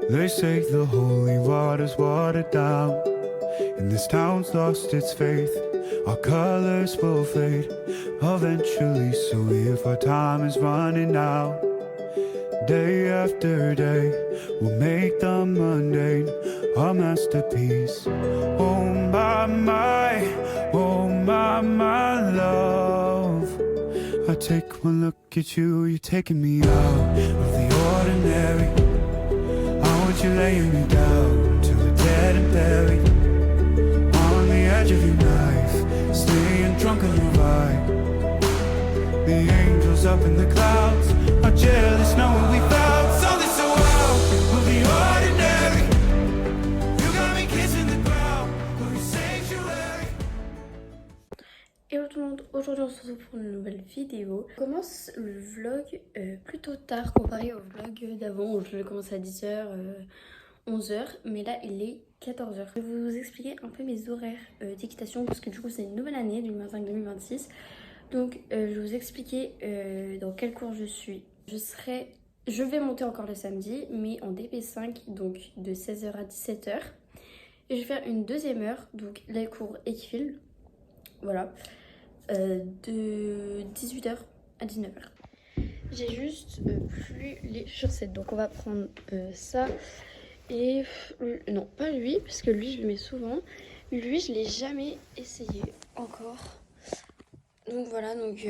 They say the holy water's watered down, and this town's lost its faith. Our colors will fade eventually, so if our time is running out, day after day, we'll make the mundane a masterpiece. Oh my love. I take one look at you, you're taking me out of the ordinary. I want you laying me down till we're dead and buried, on the edge of your knife, staying drunk on your vibe. The angels up in the clouds are jealous knowing we found something so wild of the ordinary. You got me kissing the ground of your sanctuary. Hello tout le monde, aujourd'hui on se retrouve pour une nouvelle vidéo. On commence le vlog plutôt tard comparé au vlog d'avant où je l'ai commencé à 10h, 11h, mais là il est 14h. Je vais vous expliquer un peu mes horaires d'équitation parce que du coup c'est une nouvelle année 2025-2026. Donc je vais vous expliquer dans quel cours je suis. Je vais monter encore le samedi mais en DP5, donc de 16h à 17h. Et je vais faire une deuxième heure, donc les cours équifil, voilà, de 18h à 19h. J'ai juste plus les chaussettes, donc on va prendre ça. Et non, pas lui, parce que lui je le mets souvent. Lui je l'ai jamais essayé encore. Donc voilà, donc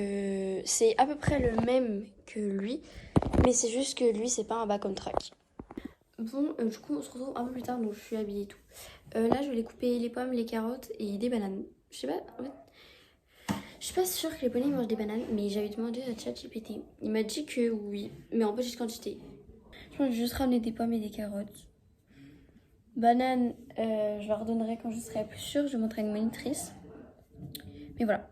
c'est à peu près le même que lui, mais c'est juste que lui c'est pas un bas comme track. Bon, du coup on se retrouve un peu plus tard, donc je suis habillée et tout. Là je vais couper les pommes, les carottes et des bananes. Je sais pas, en fait, je suis pas sûre que les poneys mangent des bananes, mais j'avais demandé à ChatGPT. Il m'a dit que oui, mais en petite quantité. Je pense que je vais juste ramener des pommes et des carottes. Bananes, je leur donnerai quand je serai plus sûre, je montrerai une monitrice. Mais voilà.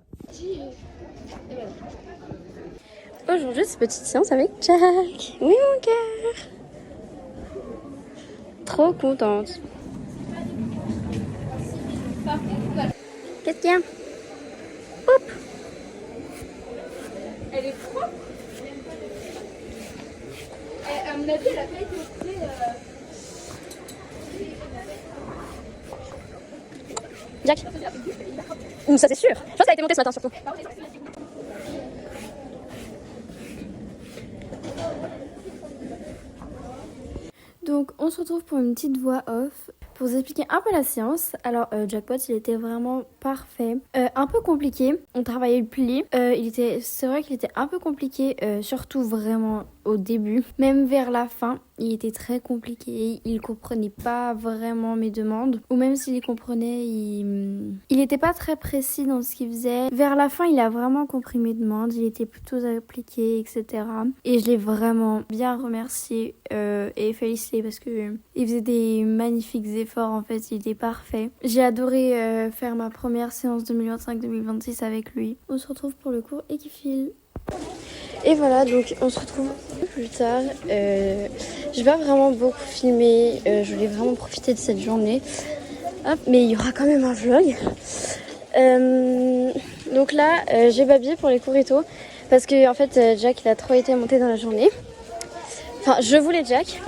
Aujourd'hui, c'est petite séance avec Jack. Oui, mon cœur. Trop contente. Qu'est-ce qu'il y a? Hop. Elle est propre. À mon avis, elle a pas été montée. Jack. Ça c'est sûr. Je pense qu'elle a été montée ce matin surtout. Donc on se retrouve pour une petite voix off pour vous expliquer un peu la séance. Alors Jackpot il était vraiment parfait, un peu compliqué, on travaillait le pli, c'est vrai qu'il était un peu compliqué, surtout vraiment au début, même vers la fin il était très compliqué, il comprenait pas vraiment mes demandes, ou même s'il les comprenait il était pas très précis dans ce qu'il faisait. Vers la fin il a vraiment compris mes demandes, il était plutôt appliqué, etc. Et je l'ai vraiment bien remercié et félicité parce que il faisait des magnifiques efforts, en fait il était parfait. J'ai adoré faire ma première séance 2025-2026 avec lui. On se retrouve pour le cours équifil. Et voilà, donc on se retrouve plus tard. Je vais pas vraiment beaucoup filmer, je voulais vraiment profiter de cette journée. Hop, mais il y aura quand même un vlog. Donc là, j'ai babillé pour les cours et tout, parce que en fait Jack il a trop été monté dans la journée. Enfin, je voulais Jack.